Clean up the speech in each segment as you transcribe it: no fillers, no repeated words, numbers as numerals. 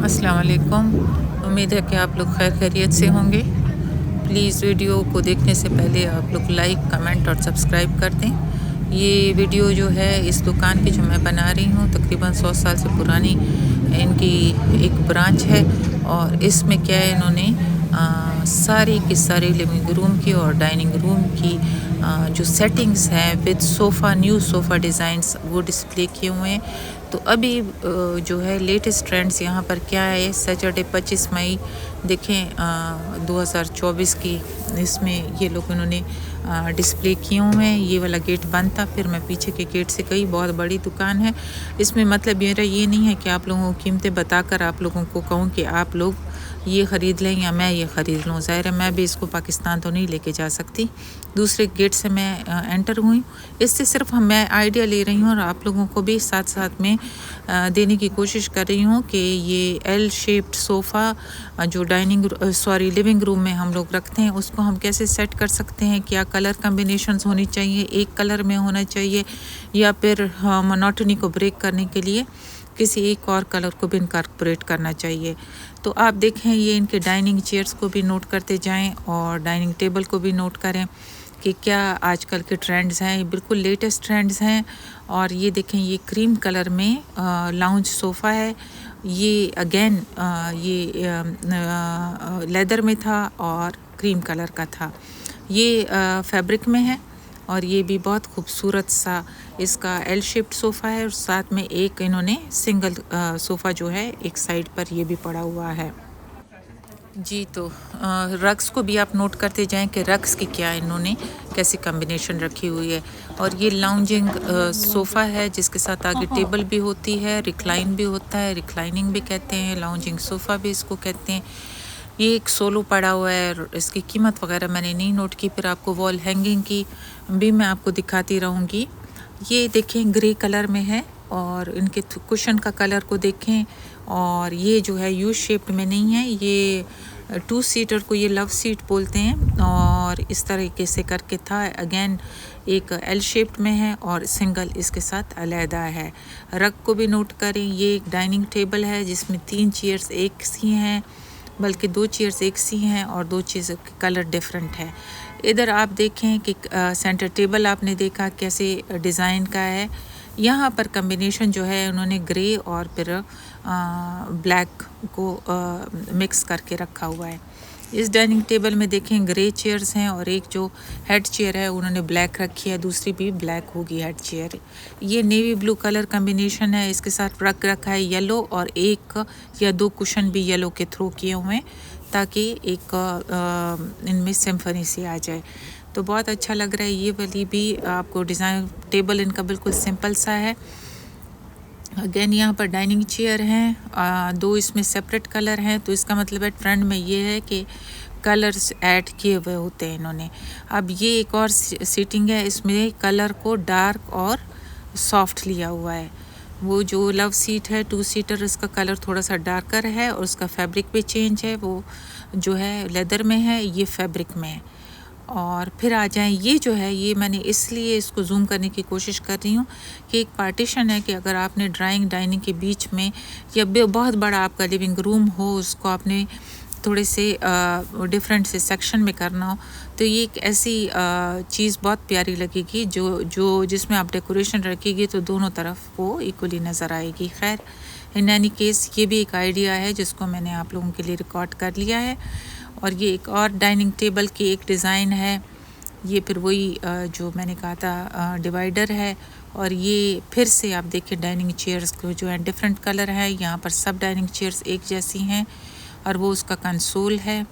अस्सलाम वालेकुम। उम्मीद है कि आप लोग खैर खैरियत से होंगे। प्लीज़ वीडियो को देखने से पहले आप लोग लाइक, कमेंट और सब्सक्राइब कर दें। ये वीडियो जो है इस दुकान की जो मैं बना रही हूँ तकरीबन 100 साल से पुरानी इनकी एक ब्रांच है और इसमें क्या है इन्होंने सारी की सारी लिविंग रूम की और डाइनिंग रूम की जो सेटिंग्स हैं with sofa new sofa designs वो डिस्प्ले किए हुए हैं। तो अभी जो है लेटेस्ट ट्रेंड्स यहाँ पर क्या है, सैटरडे 25 मई देखें 2024 की इसमें ये लोग इन्होंने डिस्प्ले किए हुए हैं। ये वाला गेट बंद था, फिर मैं पीछे के गेट से गई। बहुत बड़ी दुकान है। इसमें मतलब मेरा ये नहीं है कि आप लोगों को कीमतें बताकर आप लोगों को कहूँ कि आप लोग ये ख़रीद लें या मैं ये ख़रीद लूँ। ज़ाहिर है मैं भी इसको पाकिस्तान तो नहीं लेके जा सकती। दूसरे गेट से मैं एंटर हुई। इससे सिर्फ मैं आइडिया ले रही हूँ और आप लोगों को भी साथ साथ में देने की कोशिश कर रही हूँ कि ये एल शेप्ड सोफ़ा जो लिविंग रूम में हम लोग रखते हैं उसको हम कैसे सेट कर सकते हैं। क्या कलर कम्बिनेशंस होनी चाहिए, एक कलर में होना चाहिए या फिर मोनोटनी को ब्रेक करने के लिए किसी एक और कलर को भी इनकॉर्पोरेट करना चाहिए। तो आप देखें ये इनके डाइनिंग चेयर्स को भी नोट करते जाएं और डाइनिंग टेबल को भी नोट करें कि क्या आजकल के ट्रेंड्स हैं। ये बिल्कुल लेटेस्ट ट्रेंड्स हैं। और ये देखें ये क्रीम कलर में लाउंज सोफ़ा है। ये अगेन ये लेदर में था और क्रीम कलर का था। ये फैब्रिक में है और ये भी बहुत खूबसूरत सा इसका एल शेप्ड सोफ़ा है और साथ में एक इन्होंने सिंगल सोफ़ा जो है एक साइड पर ये भी पड़ा हुआ है जी। तो रग्स को भी आप नोट करते जाएं कि रग्स की क्या इन्होंने कैसी कॉम्बिनेशन रखी हुई है। और ये लाउंजिंग सोफ़ा है जिसके साथ आगे टेबल भी होती है, रिक्लाइन भी होता है, रिक्लाइनिंग भी कहते हैं, लाउंजिंग सोफ़ा भी इसको कहते हैं। ये एक सोलो पड़ा हुआ है। इसकी कीमत वगैरह मैंने नहीं नोट की, फिर आपको वॉल हैंगिंग की भी मैं आपको दिखाती रहूँगी। ये देखें ग्रे कलर में है और इनके कुशन का कलर को देखें। और ये जो है यू शेप्ड में नहीं है, ये 2 सीटर को ये लव सीट बोलते हैं और इस तरीके से करके था। अगेन एक एल शेप्ड में है और सिंगल इसके साथ अलहदा है। रग को भी नोट करें। ये एक डाइनिंग टेबल है जिसमें 3 चेयर्स एक सी हैं, बल्कि 2 चेयर्स एक सी हैं और 2 चेयर्स के कलर डिफरेंट है। इधर आप देखें कि सेंटर टेबल आपने देखा कैसे डिज़ाइन का है। यहाँ पर कम्बिनेशन जो है उन्होंने ग्रे और फिर ब्लैक को मिक्स करके रखा हुआ है। इस डाइनिंग टेबल में देखें ग्रे चेयर्स हैं और एक जो हेड चेयर है उन्होंने ब्लैक रखी है, दूसरी भी ब्लैक होगी हेड चेयर। ये नेवी ब्लू कलर कम्बिनेशन है। इसके साथ रख रखा है येलो और एक या 2 कुशन भी येलो के थ्रो किए हुए हैं ताकि एक इनमें सिम्फनी सी आ जाए। तो बहुत अच्छा लग रहा है। ये वाली भी आपको डिज़ाइन टेबल इनका बिल्कुल सिंपल सा है। अगेन यहाँ पर डाइनिंग चेयर हैं, 2 इसमें सेपरेट कलर हैं। तो इसका मतलब है ट्रेंड में ये है कि कलर्स ऐड किए हुए होते हैं इन्होंने। अब ये एक और सीटिंग है, इसमें कलर को डार्क और सॉफ्ट लिया हुआ है। वो जो लव सीट है 2 सीटर, इसका कलर थोड़ा सा डार्कर है और उसका फैब्रिक भी चेंज है। वो जो है लेदर में है, ये फैब्रिक में है। और फिर आ जाएं, ये जो है ये मैंने इसलिए इसको जूम करने की कोशिश कर रही हूँ कि एक पार्टीशन है कि अगर आपने ड्राइंग डाइनिंग के बीच में या बहुत बड़ा आपका लिविंग रूम हो, उसको आपने थोड़े से डिफरेंट से सेक्शन में करना हो तो ये एक ऐसी चीज़ बहुत प्यारी लगेगी जो जिसमें आप डेकोरेशन रखेगी तो दोनों तरफ वो इक्वली नज़र आएगी। खैर इन एनी केस ये भी एक आइडिया है जिसको मैंने आप लोगों के लिए रिकॉर्ड कर लिया है। और ये एक और डाइनिंग टेबल की एक डिज़ाइन है। ये फिर वही जो मैंने कहा था डिवाइडर है। और ये फिर से आप देखें डाइनिंग चेयर्स को जो है डिफरेंट कलर है। यहाँ पर सब डाइनिंग चेयर्स एक जैसी हैं और वो उसका कंसोल है।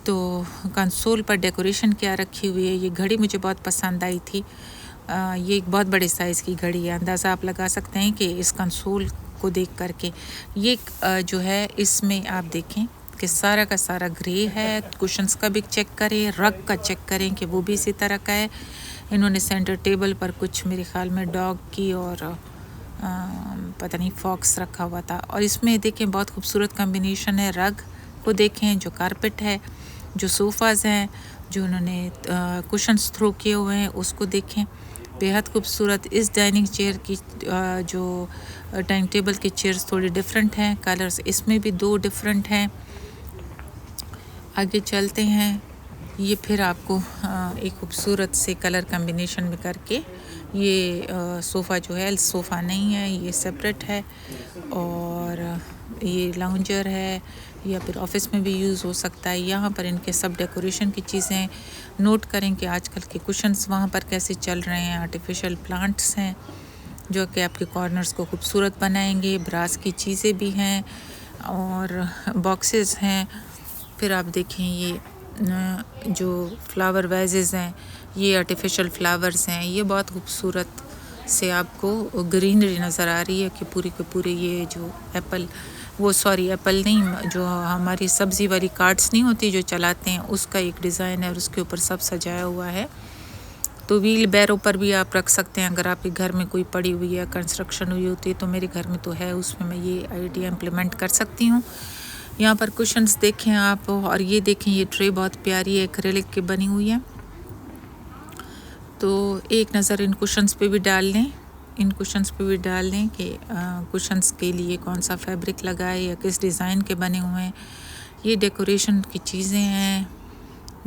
तो कंसोल पर डेकोरेशन क्या रखी हुई है। ये घड़ी मुझे बहुत पसंद आई थी। ये एक बहुत बड़े साइज़ की घड़ी है। अंदाज़ा आप लगा सकते हैं कि इस कंसोल को देख करके। ये जो है इसमें आप देखें कि सारा का सारा ग्रे है। कुशन्स का भी चेक करें, रग का चेक करें कि वो भी इसी तरह का है। इन्होंने सेंटर टेबल पर कुछ मेरे ख्याल में डॉग की और पता नहीं फॉक्स रखा हुआ था। और इसमें देखें बहुत खूबसूरत कॉम्बिनेशन है। रग को देखें, जो कारपेट है, जो सोफ़ाज़ हैं, जो उन्होंने कुशन्स थ्रो किए हुए हैं उसको देखें। बेहद खूबसूरत। इस डाइनिंग चेयर की जो डाइनिंग टेबल के चेयर्स थोड़ी डिफरेंट हैं, कलर्स इसमें भी 2 डिफरेंट हैं। आगे चलते हैं। ये फिर आपको एक खूबसूरत से कलर कम्बिनेशन में करके ये सोफ़ा जो है सोफ़ा नहीं है, ये सेपरेट है और ये लाउंजर है या फिर ऑफिस में भी यूज़ हो सकता है। यहाँ पर इनके सब डेकोरेशन की चीज़ें नोट करें कि आजकल के कुशन्स वहाँ पर कैसे चल रहे हैं। आर्टिफिशियल प्लांट्स हैं जो कि आपके कॉर्नर्स को खूबसूरत बनाएंगे। ब्रास की चीज़ें भी हैं और बॉक्सेस हैं। फिर आप देखें ये जो फ्लावर वेजेस हैं, ये आर्टिफिशियल फ्लावर्स हैं। ये बहुत खूबसूरत से आपको ग्रीनरी नज़र आ रही है कि पूरी के पूरे ये जो एप्पल नहीं, जो हमारी सब्ज़ी वाली कार्ट्स नहीं होती जो चलाते हैं, उसका एक डिज़ाइन है और उसके ऊपर सब सजाया हुआ है। तो व्हील बैरों पर भी आप रख सकते हैं अगर आपके घर में कोई पड़ी हुई है, कंस्ट्रक्शन हुई होती है। तो मेरे घर में तो है, उसमें मैं ये आइडिया इम्प्लीमेंट कर सकती हूँ। यहाँ पर कुशन्स देखें आप, और ये देखें ये ट्रे बहुत प्यारी है, एक्रेलिक की बनी हुई है। तो एक नज़र इन कुशन्स पे भी डाल लें, कि कुशन्स के लिए कौन सा फैब्रिक लगा है या किस डिज़ाइन के बने हुए हैं। ये डेकोरेशन की चीज़ें हैं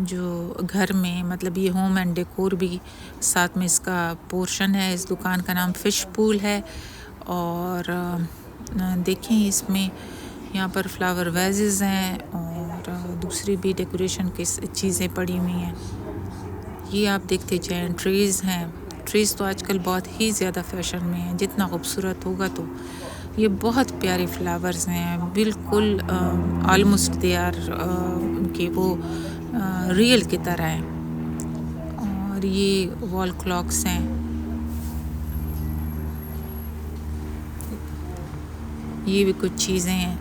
जो घर में, मतलब ये होम एंड डेकोर भी साथ में इसका पोर्शन है। इस दुकान का नाम फिश पूल है। और देखें इसमें यहाँ पर फ्लावर वेजेस हैं और दूसरी भी डेकोरेशन की चीज़ें पड़ी हुई हैं। ये आप देखते जाएं। ट्रीज़ हैं, ट्रीज़ तो आजकल बहुत ही ज़्यादा फैशन में हैं। जितना खूबसूरत होगा तो ये बहुत प्यारे फ्लावर्स हैं, बिल्कुल ऑलमोस्ट दे आर कि वो रियल की तरह हैं। और ये वॉल क्लॉक्स हैं, ये भी कुछ चीज़ें हैं,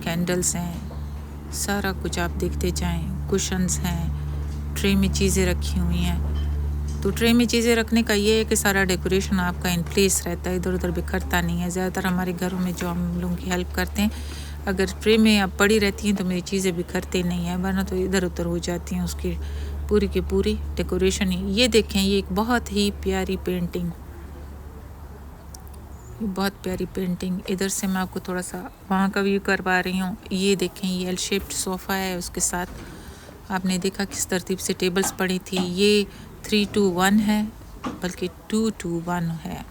कैंडल्स हैं, सारा कुछ आप देखते जाएं। कुशन्स हैं, ट्रे में चीज़ें रखी हुई हैं। तो ट्रे में चीज़ें रखने का ये है कि सारा डेकोरेशन आपका इन प्लेस रहता है, इधर उधर बिखरता नहीं है। ज़्यादातर हमारे घरों में जो हम लोगों की हेल्प करते हैं, अगर ट्रे में आप पड़ी रहती हैं तो मेरी चीज़ें बिखरती नहीं है, वरना तो इधर उधर हो जाती हैं। उसकी पूरी की पूरी डेकोरेशन ही। ये देखें, ये एक बहुत ही प्यारी पेंटिंग, बहुत प्यारी पेंटिंग। इधर से मैं आपको थोड़ा सा वहाँ का व्यू करवा रही हूँ। ये देखें, ये एल शेप्ड सोफ़ा है, उसके साथ आपने देखा किस तरतीब से टेबल्स पड़ी थी। ये 3-2-1 है, बल्कि 2-2-1 है।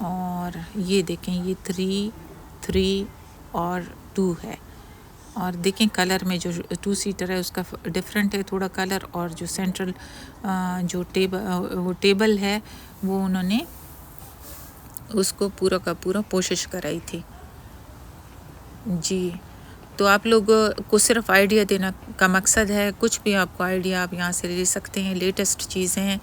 और ये देखें, ये 3-3 और 2 है। और देखें कलर में जो 2 सीटर है उसका डिफरेंट है थोड़ा कलर। और जो सेंट्रल जो टेबल है वो उन्होंने उसको पूरा का पूरा कोशिश कराई थी जी। तो आप लोग को सिर्फ आइडिया देना का मकसद है, कुछ भी आपको आइडिया आप यहाँ से ले सकते हैं। लेटेस्ट चीज़ें हैं।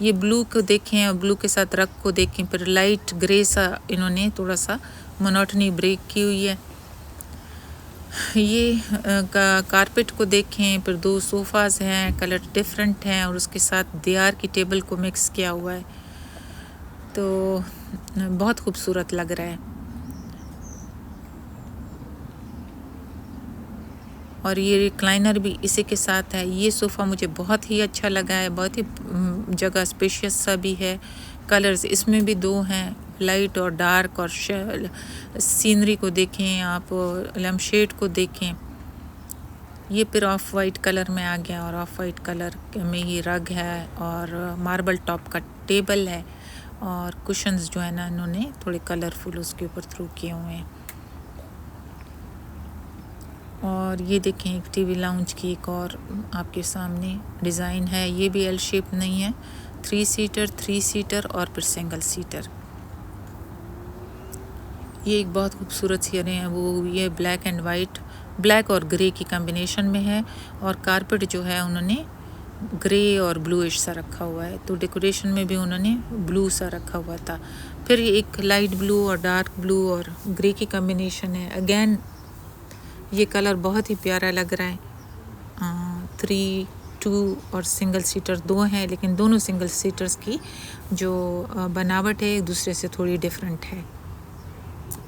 ये ब्लू को देखें और ब्लू के साथ रंग को देखें, फिर लाइट ग्रे सा इन्होंने थोड़ा सा मोनोटनी ब्रेक की हुई है। ये कारपेट को देखें, फिर 2 सोफ़ाज़ हैं, कलर डिफरेंट हैं और उसके साथ दीवार की टेबल को मिक्स किया हुआ है। तो बहुत खूबसूरत लग रहा है। और ये रिक्लाइनर भी इसी के साथ है। ये सोफ़ा मुझे बहुत ही अच्छा लगा है, बहुत ही जगह स्पेशियस सा भी है। कलर्स इसमें भी 2 हैं, लाइट और डार्क। और सीनरी को देखें आप, लैम्पशेड को देखें, ये फिर ऑफ वाइट कलर में आ गया और ऑफ वाइट कलर में ही रग है और मार्बल टॉप का टेबल है। और कुशन्स जो है ना इन्होंने थोड़े कलरफुल उसके ऊपर थ्रू किए हुए हैं। और ये देखें, एक टीवी लाउंज की एक और आपके सामने डिज़ाइन है। ये भी एल शेप नहीं है, 3 सीटर और फिर सिंगल सीटर। ये एक बहुत खूबसूरत सी है, वो ये ब्लैक एंड वाइट, ब्लैक और ग्रे की कॉम्बिनेशन में है। और कारपेट जो है उन्होंने ग्रे और ब्लूइश सा रखा हुआ है। तो डेकोरेशन में भी उन्होंने ब्लू सा रखा हुआ था। फिर एक लाइट ब्लू और डार्क ब्लू और ग्रे की कॉम्बिनेशन है। अगेन ये कलर बहुत ही प्यारा लग रहा है। 3, 2 और सिंगल सीटर 2 हैं, लेकिन दोनों सिंगल सीटर्स की जो बनावट है एक दूसरे से थोड़ी डिफरेंट है।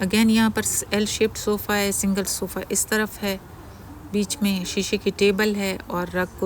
अगेन यहाँ पर एल शेप्ड सोफ़ा है, सिंगल सोफ़ा इस तरफ है, बीच में शीशे की टेबल है और रग को